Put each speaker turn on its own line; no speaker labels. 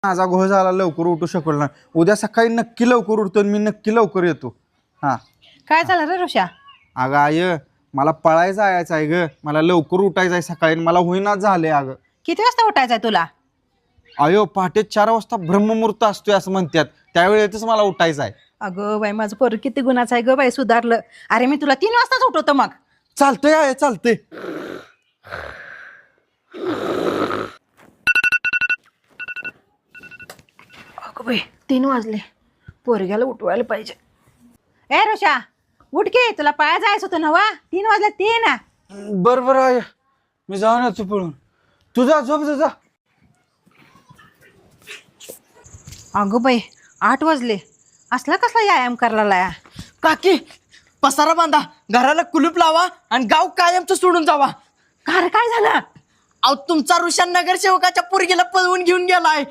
माझा घोळ झाला, लवकर उठू शकलो ना. उद्या सकाळी नक्की लवकर उठतो आणि मी नक्की लवकर येतो. हा.
काय झालं रे ऋषा?
अगं आय, मला पळायला जायचं आहे ग. मला लवकर उठायचं आहे सकाळी. मला होईनाच झाले अगं.
किती वाजता उठायचंय तुला?
अयो, पहाटे 4 वाजता ब्रह्ममुहूर्त असतोय असं म्हणतात. त्यावेळेतच मला उठायचं आहे.
अगं बाई, माझं पोर किती गुणाचं आहे ग बाई, सुधारलं. अरे मी तुला 3 वाजताच उठवतो मग.
चालतंय आहे, चालतंय.
अगं बाई 3 वाजले, पोरग्याला उठवायला पाहिजे. ए ऋषा, उठ की, तुला पाया जायचं होतं ना वा. 3 वाजले, 3.
बरं आहे, मी जाऊन येतो पळून. तुझा झोप जा.
अगं बाई 8 वाजले, असला कसला व्यायाम करायला लाया?
काकी, पसारा बांधा, घराला कुलूप लावा आणि गाव कायमचं सोडून जावा.
काय झालं?
अहो, तुमचा ऋषा नगरसेवकाच्या पोरगीला पळवून घेऊन गेलाय.